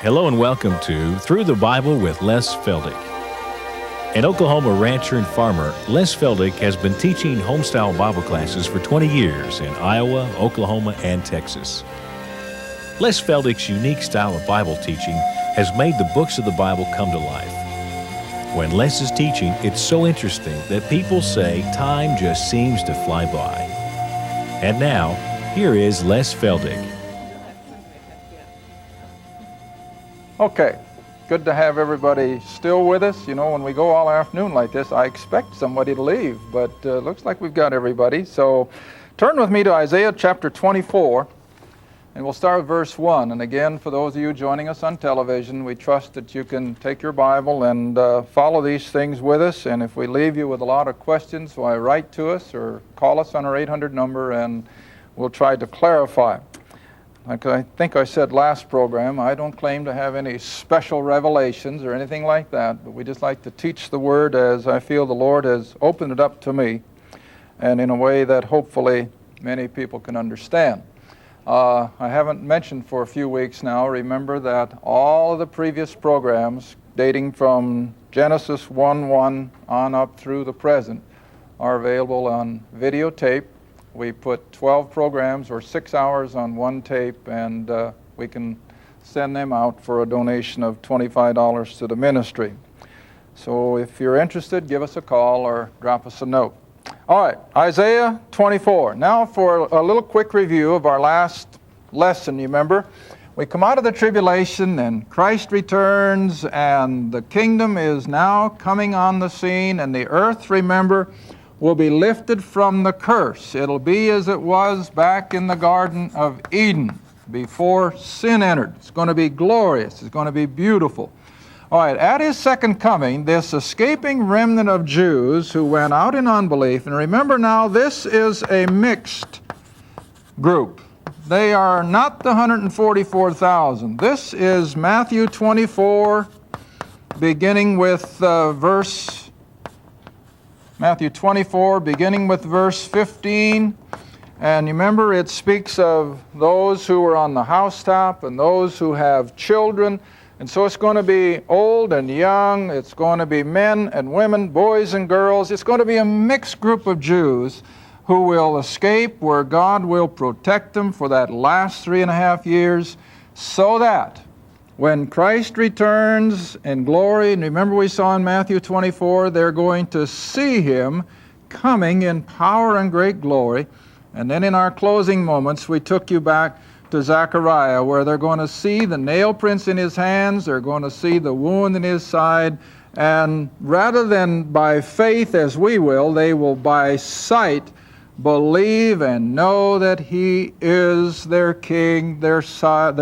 Hello and welcome to Through the Bible with Les Feldick. An Oklahoma rancher and farmer, Les Feldick has been teaching homestyle Bible classes for 20 years in Iowa, Oklahoma, and Texas. Les Feldick's unique style of Bible teaching has made the books of the Bible come to life. When Les is teaching, it's so interesting that people say time just seems to fly by. And now, here is Les Feldick. Okay, good to have everybody still with us. You know, when we go all afternoon like this, I expect somebody to leave, but looks like we've got everybody. So turn with me to Isaiah chapter 24, and we'll start with verse 1. And again, for those of you joining us on television, we trust that you can take your Bible and follow these things with us. And if we leave you with a lot of questions, why, write to us or call us on our 800 number, and we'll try to clarify. Like I think I said last program, I don't claim to have any special revelations or anything like that, but we just like to teach the Word as I feel the Lord has opened it up to me, and in a way that hopefully many people can understand. I haven't mentioned for a few weeks now, remember that all of the previous programs dating from Genesis 1:1 on up through the present are available on videotape. We put 12 programs or 6 hours on one tape, and we can send them out for a donation of $25 to the ministry. So if you're interested, give us a call or drop us a note. All right, Isaiah 24. Now for a little quick review of our last lesson. You remember, we come out of the tribulation and Christ returns and the kingdom is now coming on the scene, and the earth, remember, will be lifted from the curse. It'll be as it was back in the Garden of Eden before sin entered. It's going to be glorious. It's going to be beautiful. All right, at his second coming, this escaping remnant of Jews who went out in unbelief, and remember now, this is a mixed group. They are not the 144,000. This is Matthew 24, beginning with Matthew 24, beginning with verse 15. And remember, it speaks of those who are on the housetop and those who have children. And so it's going to be old and young. It's going to be men and women, boys and girls. It's going to be a mixed group of Jews who will escape, where God will protect them for that last 3.5 years, so that when Christ returns in glory, and remember we saw in Matthew 24, they're going to see Him coming in power and great glory. And then in our closing moments, we took you back to Zechariah, where they're going to see the nail prints in His hands, they're going to see the wound in His side, and rather than by faith as we will, they will by sight believe and know that He is their King, their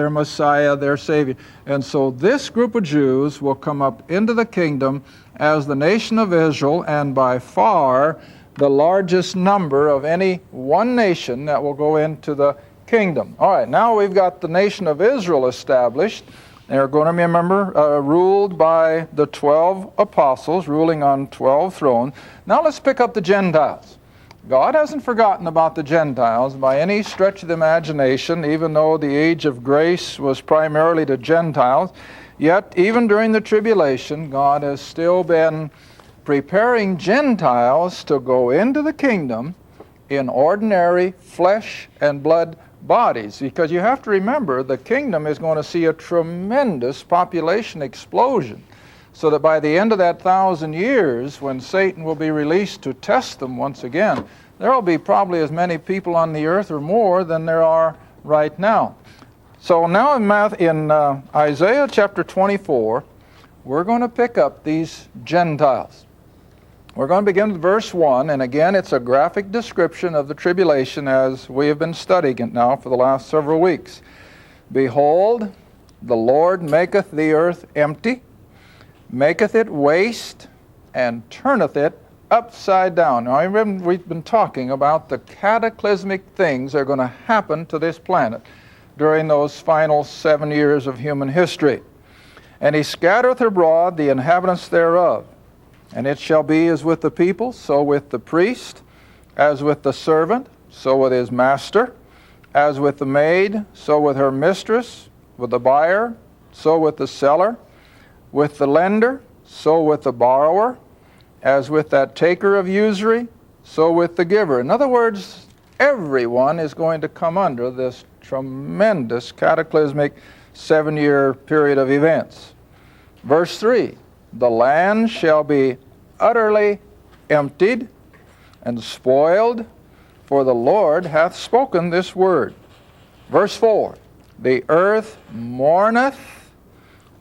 Messiah, their Savior. And so this group of Jews will come up into the kingdom as the nation of Israel, and by far the largest number of any one nation that will go into the kingdom. All right, now we've got the nation of Israel established. They're going to be, remember, ruled by the 12 apostles, ruling on 12 thrones. Now let's pick up the Gentiles. God hasn't forgotten about the Gentiles by any stretch of the imagination, even though the age of grace was primarily to Gentiles. Yet, even during the tribulation, God has still been preparing Gentiles to go into the kingdom in ordinary flesh and blood bodies. Because you have to remember, the kingdom is going to see a tremendous population explosion. So that by the end of that 1,000 years, when Satan will be released to test them once again, there will be probably as many people on the earth or more than there are right now. So now in Isaiah chapter 24, we're going to pick up these Gentiles. We're going to begin with verse 1, and again it's a graphic description of the tribulation as we have been studying it now for the last several weeks. Behold, the Lord maketh the earth empty, maketh it waste, and turneth it upside down. Now, remember, we've been talking about the cataclysmic things that are going to happen to this planet during those final 7 years of human history. And He scattereth abroad the inhabitants thereof. And it shall be as with the people, so with the priest, as with the servant, so with his master, as with the maid, so with her mistress, with the buyer, so with the seller, with the lender, so with the borrower, as with that taker of usury, so with the giver. In other words, everyone is going to come under this tremendous cataclysmic 7-year period of events. Verse 3, the land shall be utterly emptied and spoiled, for the Lord hath spoken this word. Verse 4, the earth mourneth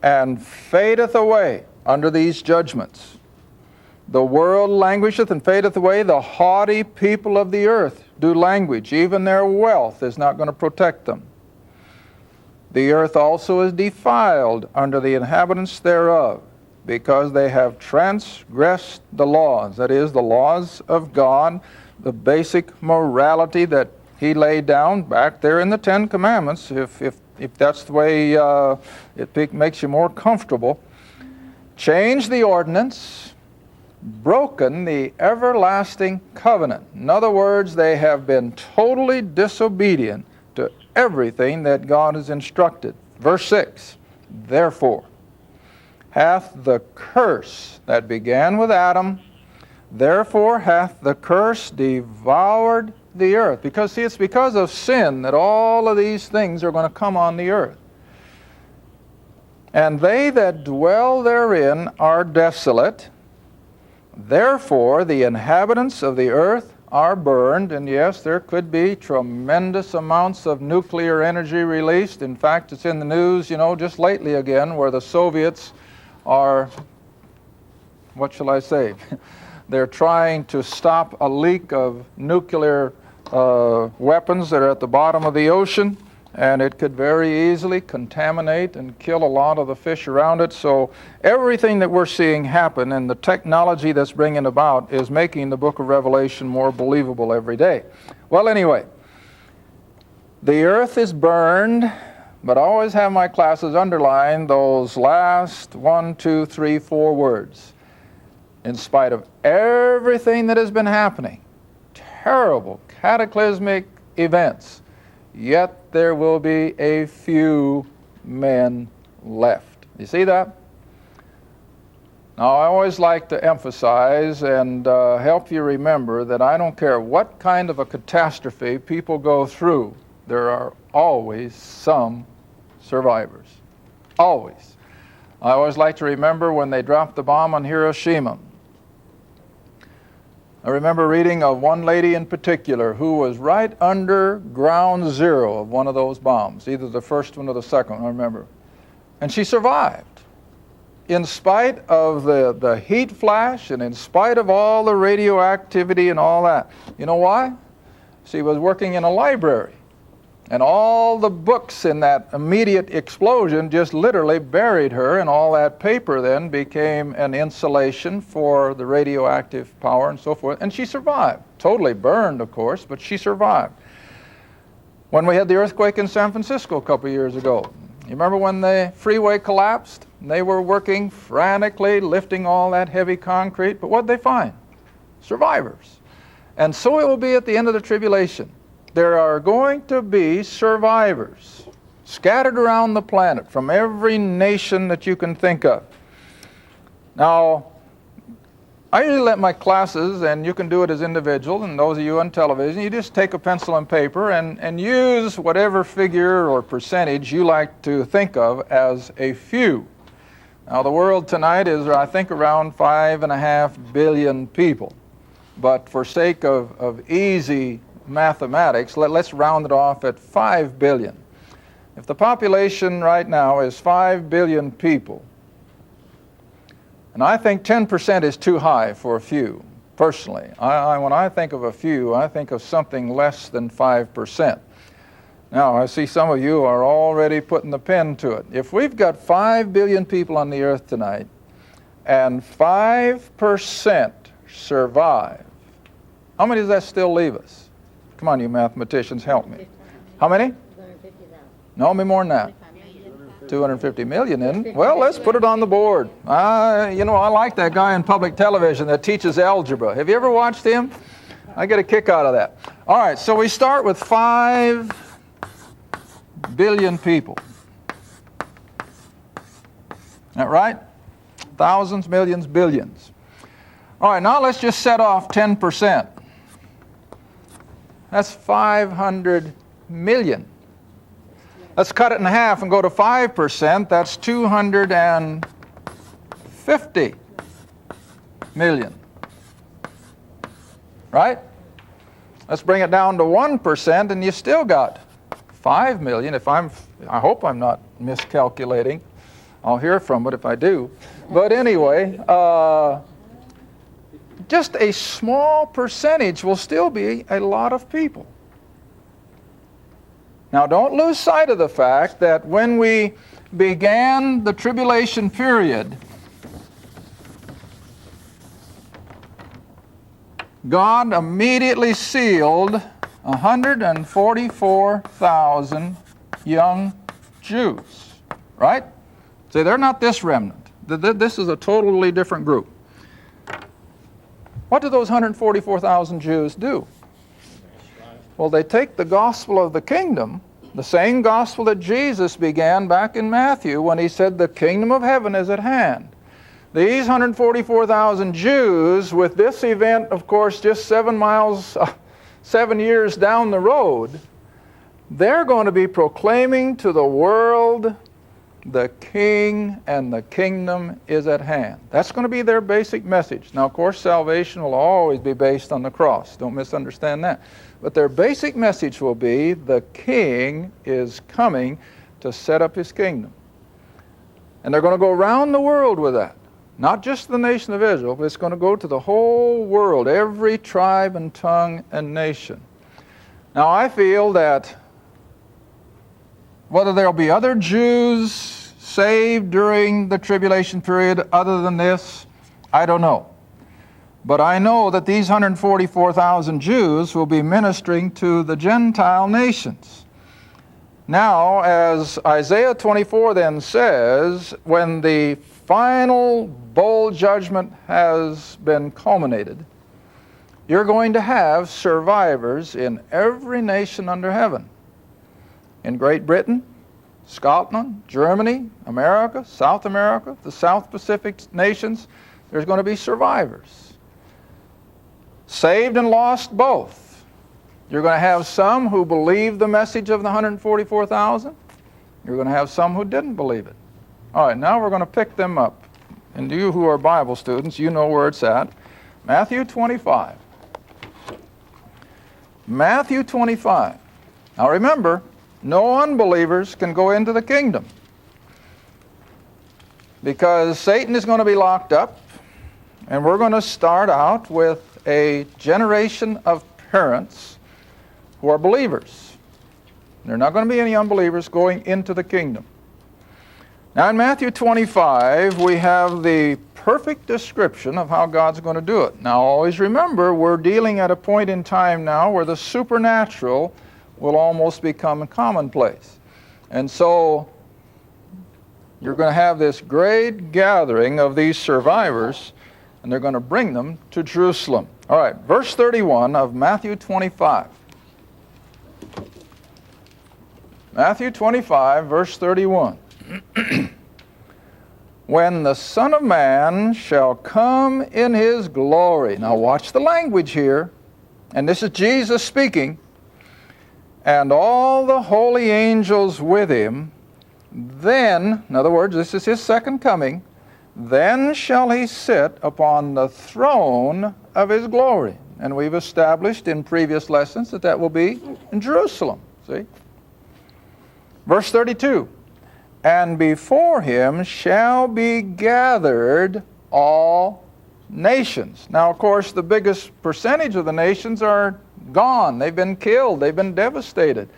and fadeth away under these judgments. The world languisheth and fadeth away. The haughty people of the earth do languish. Even their wealth is not going to protect them. The earth also is defiled under the inhabitants thereof, because they have transgressed the laws. That is, the laws of God, the basic morality that He laid down back there in the Ten Commandments, if that's the way it makes you more comfortable. Changed the ordinance, broken the everlasting covenant. In other words, they have been totally disobedient to everything that God has instructed. Verse 6, therefore hath the curse that began with Adam, therefore hath the curse devoured the earth. Because, see, it's because of sin that all of these things are going to come on the earth. And they that dwell therein are desolate. Therefore the inhabitants of the earth are burned. And yes, there could be tremendous amounts of nuclear energy released. In fact, it's in the news, just lately again, where the Soviets are, what shall I say, they're trying to stop a leak of nuclear weapons that are at the bottom of the ocean, and it could very easily contaminate and kill a lot of the fish around it. So everything that we're seeing happen and the technology that's bringing about is making the book of Revelation more believable every day. Well, anyway, the earth is burned, but I always have my classes underline those last 1, 2, 3, 4 words. In spite of everything that has been happening, terrible, cataclysmic events, yet there will be a few men left. You see that? Now, I always like to emphasize and help you remember that I don't care what kind of a catastrophe people go through, there are always some survivors. Always. I always like to remember when they dropped the bomb on Hiroshima. I remember reading of one lady in particular who was right under ground zero of one of those bombs, either the first one or the second one, I remember. And she survived. In spite of the heat flash and in spite of all the radioactivity and all that. You know why? She was working in a library. And all the books in that immediate explosion just literally buried her, and all that paper then became an insulation for the radioactive power and so forth. And she survived. Totally burned, of course, but she survived. When we had the earthquake in San Francisco a couple of years ago, you remember when the freeway collapsed? They were working frantically, lifting all that heavy concrete, but what did they find? Survivors. And so it will be at the end of the tribulation. There are going to be survivors scattered around the planet from every nation that you can think of. Now, I usually let my classes, and you can do it as individuals, and those of you on television, you just take a pencil and paper and use whatever figure or percentage you like to think of as a few. Now, the world tonight is, I think, around 5.5 billion people. But for sake of easy mathematics, let's round it off at 5 billion. If the population right now is 5 billion people, and I think 10% is too high for a few, personally. When I think of a few, I think of something less than 5%. Now, I see some of you are already putting the pen to it. If we've got 5 billion people on the earth tonight, and 5% survive, how many does that still leave us? Come on, you mathematicians, help me. How many? 250,000. No, me more than that. 250 million, isn't it? Well, let's put it on the board. I like that guy on public television that teaches algebra. Have you ever watched him? I get a kick out of that. All right, so we start with 5 billion people. that right? Thousands, millions, billions. All right, now let's just set off 10%. That's 500 million. Let's cut it in half and go to 5%. That's 250 million. Right? Let's bring it down to 1%, and you still got 5 million. I hope I'm not miscalculating. I'll hear from it if I do. But anyway, just a small percentage will still be a lot of people. Now, don't lose sight of the fact that when we began the tribulation period, God immediately sealed 144,000 young Jews, right? See, they're not this remnant. This is a totally different group. What do those 144,000 Jews do? Well, they take the gospel of the kingdom, the same gospel that Jesus began back in Matthew when he said, the kingdom of heaven is at hand. These 144,000 Jews, with this event, of course, just 7 years down the road, they're going to be proclaiming to the world, the king and the kingdom is at hand. That's going to be their basic message. Now, of course, salvation will always be based on the cross. Don't misunderstand that. But their basic message will be, the king is coming to set up his kingdom. And they're going to go around the world with that. Not just the nation of Israel, but it's going to go to the whole world, every tribe and tongue and nation. Now, I feel that whether there'll be other Jews saved during the tribulation period other than this, I don't know. But I know that these 144,000 Jews will be ministering to the Gentile nations. Now, as Isaiah 24 then says, when the final bowl judgment has been culminated, you're going to have survivors in every nation under heaven. In Great Britain, Scotland, Germany, America, South America, the South Pacific nations, there's going to be survivors. Saved and lost both. You're going to have some who believe the message of the 144,000. You're going to have some who didn't believe it. All right, now we're going to pick them up. And you who are Bible students, you know where it's at. Matthew 25. Matthew 25. Now remember, no unbelievers can go into the kingdom, because Satan is going to be locked up, and we're going to start out with a generation of parents who are believers. There are not going to be any unbelievers going into the kingdom. Now in Matthew 25, we have the perfect description of how God's going to do it. Now always remember, we're dealing at a point in time now where the supernatural will almost become commonplace. And so you're going to have this great gathering of these survivors, and they're going to bring them to Jerusalem. All right, verse 31 of Matthew 25. Matthew 25, verse 31. When the Son of Man shall come in his glory. Now watch the language here. And this is Jesus speaking. And all the holy angels with him. Then, in other words, this is his second coming. Then shall he sit upon the throne of his glory. And we've established in previous lessons that that will be in Jerusalem. See? Verse 32. And before him shall be gathered all nations. Now, of course, the biggest percentage of the nations are gone. They've been killed. They've been devastated.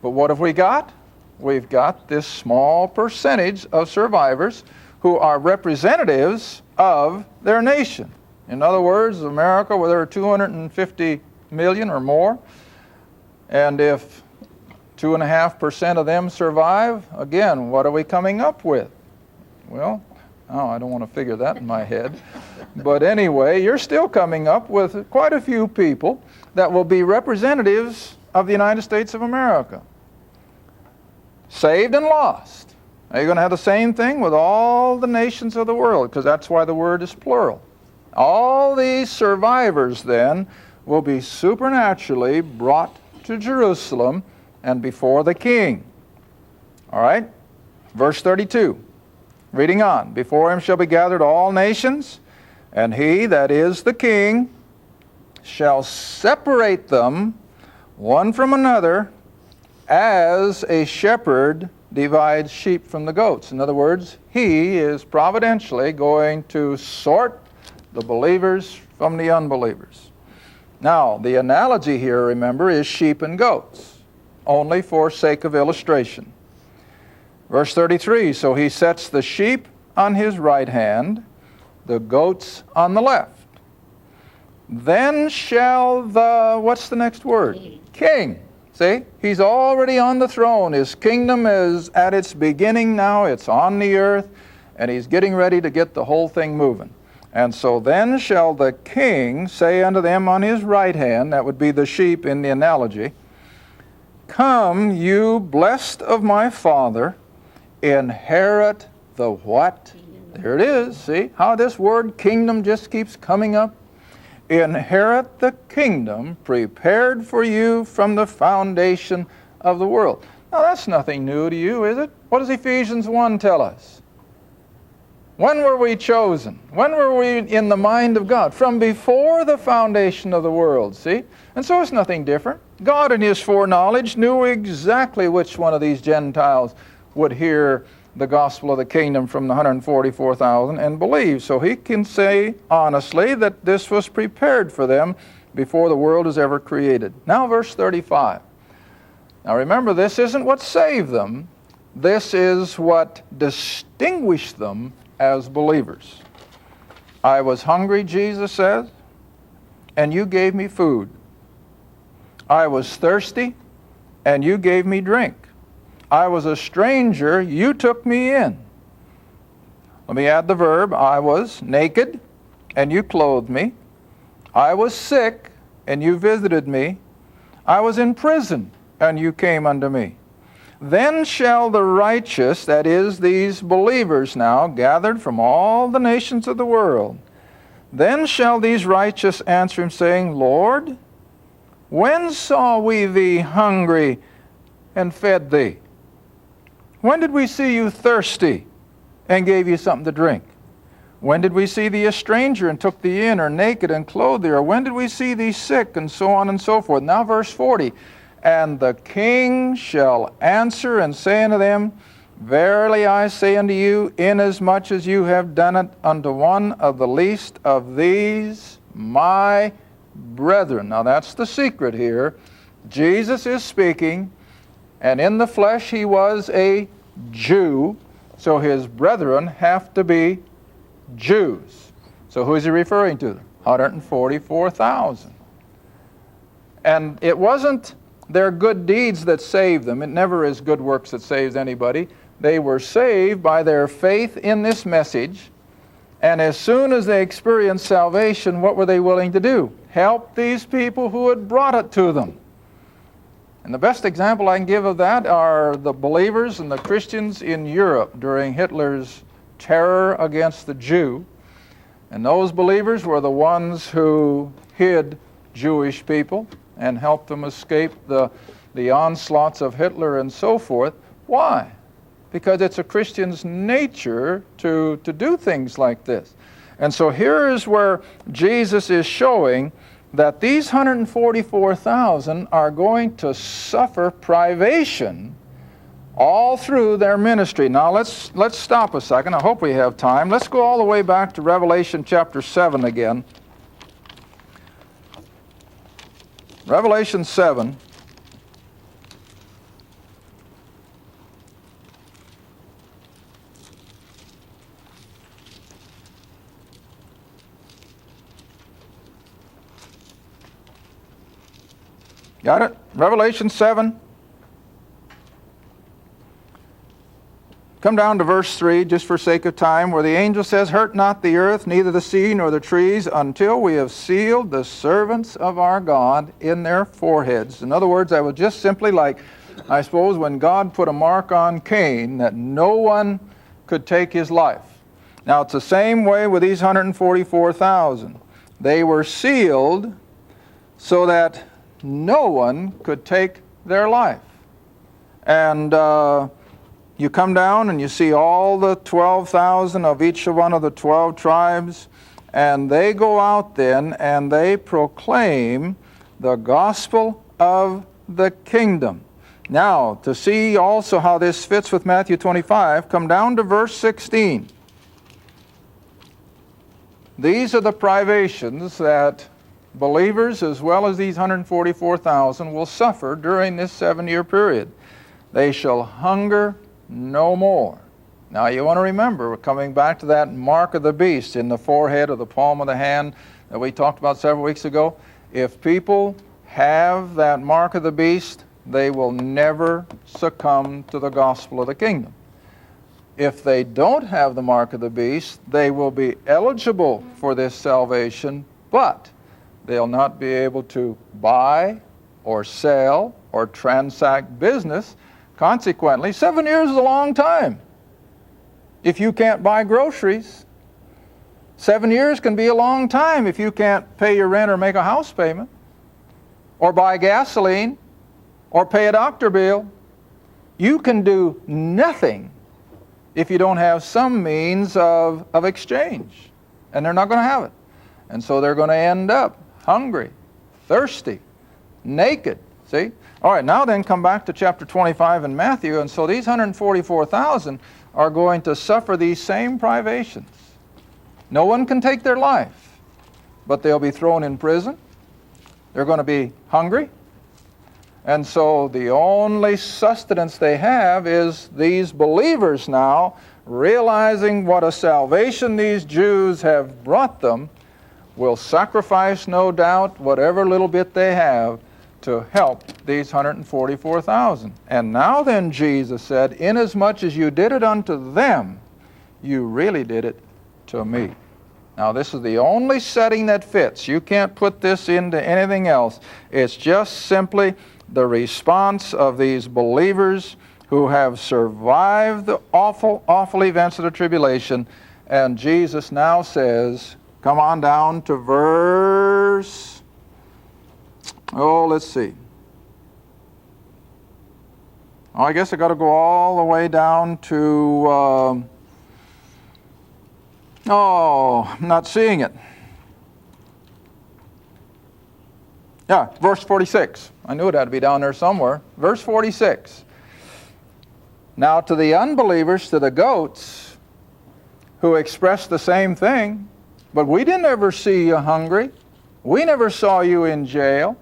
But what have we got? We've got this small percentage of survivors who are representatives of their nation. In other words, America, where there are 250 million or more, and if 2.5% of them survive, again, what are we coming up with? Well, I don't want to figure that in my head. But anyway, you're still coming up with quite a few people that will be representatives of the United States of America. Saved and lost. Now you're going to have the same thing with all the nations of the world, because that's why the word is plural. All these survivors then will be supernaturally brought to Jerusalem and before the king. All right? Verse 32. Reading on. Before him shall be gathered all nations, and he, that is the king, shall separate them one from another, as a shepherd divides sheep from the goats. In other words, he is providentially going to sort the believers from the unbelievers. Now, the analogy here, remember, is sheep and goats, only for sake of illustration. Verse 33, so he sets the sheep on his right hand, the goats on the left. Then shall the, what's the next word? King. See, he's already on the throne. His kingdom is at its beginning now. It's on the earth, and he's getting ready to get the whole thing moving. And so then shall the king say unto them on his right hand, that would be the sheep in the analogy, come, you blessed of my Father, inherit the what? There it is. See how this word kingdom just keeps coming up? Inherit the kingdom prepared for you from the foundation of the world. Now that's nothing new to you, is it? What does Ephesians 1 tell us? When were we chosen? When were we in the mind of God? From before the foundation of the world, see? And so it's nothing different. God in his foreknowledge knew exactly which one of these Gentiles would hear the gospel of the kingdom from the 144,000 and believe. So he can say honestly that this was prepared for them before the world was ever created. Now verse 35. Now remember, this isn't what saved them. This is what distinguished them as believers. I was hungry, Jesus says, and you gave me food. I was thirsty, and you gave me drink. I was a stranger, you took me in. Let me add the verb. I was naked, and you clothed me. I was sick, and you visited me. I was in prison, and you came unto me. Then shall the righteous, that is, these believers now, gathered from all the nations of the world, then shall these righteous answer him, saying, Lord, when saw we thee hungry and fed thee? When did we see you thirsty and gave you something to drink? When did we see thee a stranger and took thee in, or naked and clothed thee? Or when did we see thee sick, and so on and so forth? Now verse 40, and the king shall answer and say unto them, verily I say unto you, inasmuch as you have done it unto one of the least of these my brethren. Now that's the secret here. Jesus is speaking, and in the flesh he was a Jew, so his brethren have to be Jews. So who is he referring to? 144,000. And it wasn't their good deeds that saved them. It never is good works that saves anybody. They were saved by their faith in this message, and as soon as they experienced salvation, what were they willing to do? Help these people who had brought it to them. And the best example I can give of that are the believers and the Christians in Europe during Hitler's terror against the Jew. And those believers were the ones who hid Jewish people and helped them escape the onslaughts of Hitler and so forth. Why? Because it's a Christian's nature to do things like this. And so here is where Jesus is showing that these 144,000 are going to suffer privation all through their ministry. Now let's stop a second. I hope we have time. Let's go all the way back to Revelation chapter 7 again. Revelation 7. Got it? Revelation 7. Come down to verse 3, just for sake of time, where the angel says, hurt not the earth, neither the sea, nor the trees, until we have sealed the servants of our God in their foreheads. In other words, I would just simply like I suppose, when God put a mark on Cain that no one could take his life. Now, it's the same way with these 144,000. They were sealed so that no one could take their life. And you come down and you see all the 12,000 of each one of the 12 tribes, and they go out then and they proclaim the gospel of the kingdom. Now, to see also how this fits with Matthew 25, come down to verse 16. These are the privations that believers, as well as these 144,000, will suffer during this 7-year period. They shall hunger no more. Now, you want to remember, we're coming back to that mark of the beast in the forehead or the palm of the hand that we talked about several weeks ago. If people have that mark of the beast, they will never succumb to the gospel of the kingdom. If they don't have the mark of the beast, they will be eligible for this salvation, but they'll not be able to buy or sell or transact business. Consequently, 7 years is a long time. If you can't buy groceries, 7 years can be a long time if you can't pay your rent or make a house payment, or buy gasoline, or pay a doctor bill. You can do nothing if you don't have some means of exchange. And they're not going to have it. And so they're going to end up hungry, thirsty, naked. See? All right, now then come back to chapter 25 in Matthew. And so these 144,000 are going to suffer these same privations. No one can take their life, but they'll be thrown in prison. They're going to be hungry. And so the only sustenance they have is these believers now, realizing what a salvation these Jews have brought them, will sacrifice, no doubt, whatever little bit they have to help these 144,000. And now then, Jesus said, inasmuch as you did it unto them, you really did it to me. Now, this is the only setting that fits. You can't put this into anything else. It's just simply the response of these believers who have survived the awful, awful events of the tribulation. And Jesus now says, come on down to verse, let's see. I guess I got to go all the way down to, I'm not seeing it. Yeah, verse 46. I knew it had to be down there somewhere. Verse 46. Now to the unbelievers, to the goats, who expressed the same thing, but we didn't ever see you hungry. We never saw you in jail.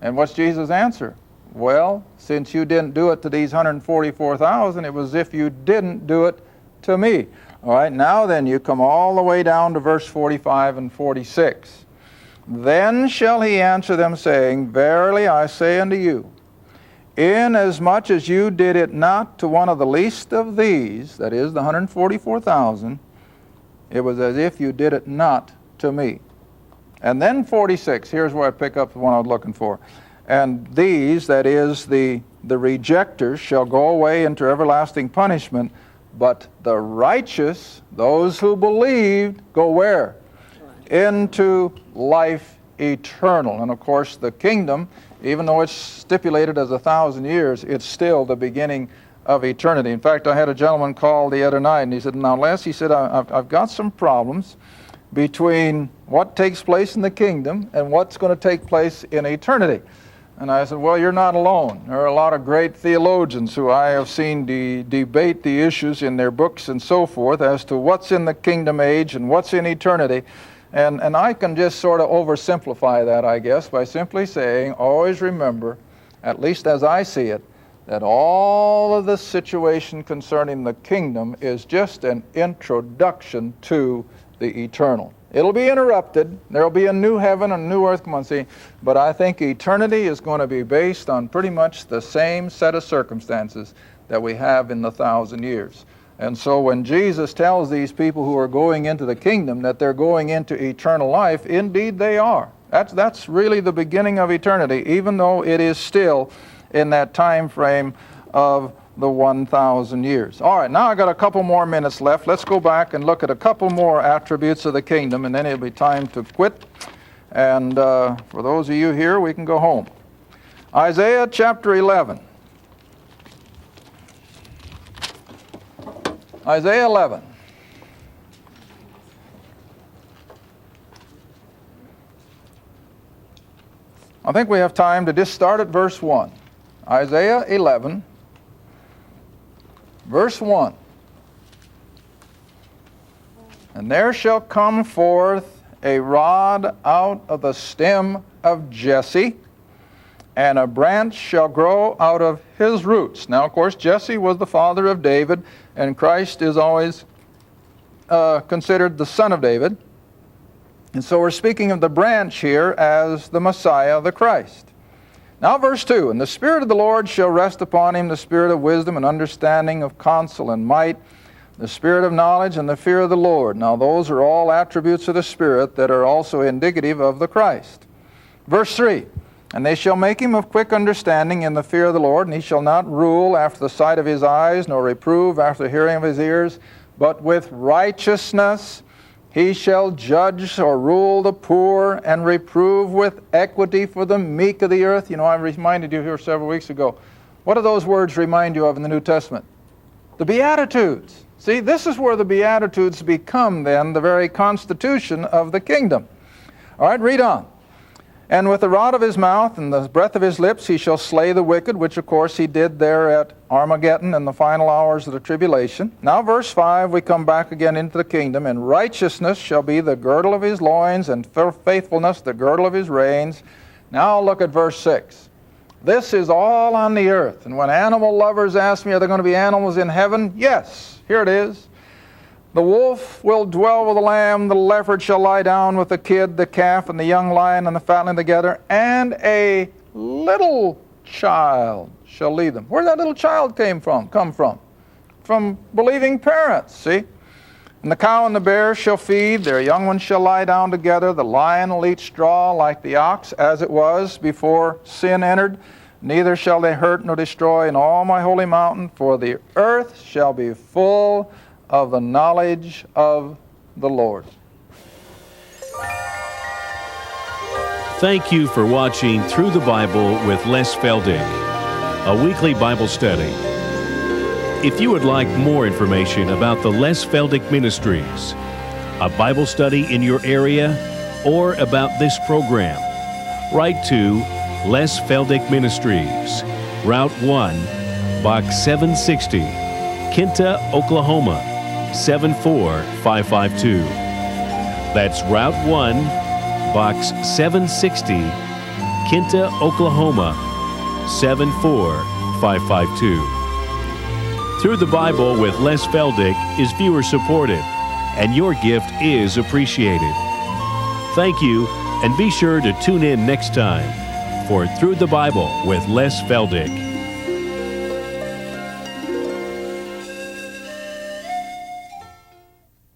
And what's Jesus' answer? Well, since you didn't do it to these 144,000, it was as if you didn't do it to me. All right, now then you come all the way down to verse 45 and 46. Then shall he answer them, saying, verily I say unto you, inasmuch as you did it not to one of the least of these, that is the 144,000, it was as if you did it not to me. And then 46, here's where I pick up the one I was looking for. And these, that is the rejectors, shall go away into everlasting punishment, but the righteous, those who believed, go where? Into life eternal. And of course the kingdom, even though it's stipulated as 1,000 years, it's still the beginning of eternity. In fact, I had a gentleman call the other night and he said, now Les, he said, I've got some problems between what takes place in the kingdom and what's going to take place in eternity. And I said, well, you're not alone. There are a lot of great theologians who I have seen debate the issues in their books and so forth as to what's in the kingdom age and what's in eternity. And I can just sort of oversimplify that, I guess, by simply saying, always remember, at least as I see it, that all of the situation concerning the kingdom is just an introduction to the eternal. It'll be interrupted. There'll be a new heaven and a new earth, come on, see. But I think eternity is going to be based on pretty much the same set of circumstances that we have in the 1,000 years. And so when Jesus tells these people who are going into the kingdom that they're going into eternal life, indeed they are. That's really the beginning of eternity, even though it is still in that time frame of the 1,000 years. All right, now I got a couple more minutes left. Let's go back and look at a couple more attributes of the kingdom, and then it'll be time to quit. And for those of you here, we can go home. Isaiah chapter 11. Isaiah 11. I think we have time to just start at verse 1. Isaiah 11, verse 1. And there shall come forth a rod out of the stem of Jesse, and a branch shall grow out of his roots. Now, of course, Jesse was the father of David, and Christ is always considered the son of David. And so we're speaking of the branch here as the Messiah, the Christ. Now verse 2, and the Spirit of the Lord shall rest upon him, the Spirit of wisdom and understanding, of counsel and might, the Spirit of knowledge and the fear of the Lord. Now those are all attributes of the Spirit that are also indicative of the Christ. Verse 3, and they shall make him of quick understanding in the fear of the Lord, and he shall not rule after the sight of his eyes, nor reprove after the hearing of his ears, but with righteousness he shall judge or rule the poor, and reprove with equity for the meek of the earth. You know, I reminded you here several weeks ago. What do those words remind you of in the New Testament? The Beatitudes. See, this is where the Beatitudes become then the very constitution of the kingdom. All right, read on. And with the rod of his mouth and the breath of his lips he shall slay the wicked, which of course he did there at Armageddon in the final hours of the tribulation. Now verse 5, we come back again into the kingdom. And righteousness shall be the girdle of his loins, and faithfulness the girdle of his reins. Now look at verse 6. This is all on the earth. And when animal lovers ask me, are there going to be animals in heaven? Yes, here it is. The wolf will dwell with the lamb, the leopard shall lie down with the kid, the calf, and the young lion and the fatling together, and a little child shall lead them. Where did that little child come from? From believing parents, see? And the cow and the bear shall feed, their young ones shall lie down together, the lion will eat straw like the ox, as it was before sin entered. Neither shall they hurt nor destroy in all my holy mountain, for the earth shall be full of the knowledge of the Lord. Thank you for watching Through the Bible with Les Feldick, a weekly Bible study. If you would like more information about the Les Feldick Ministries, a Bible study in your area, or about this program, write to Les Feldick Ministries, Route 1, Box 760, Kinta, Oklahoma, 74552. That's Route 1, Box 760, Kinta, Oklahoma, 74552. Through the Bible with Les Feldick is viewer supported, and your gift is appreciated. Thank you, and be sure to tune in next time for Through the Bible with Les Feldick.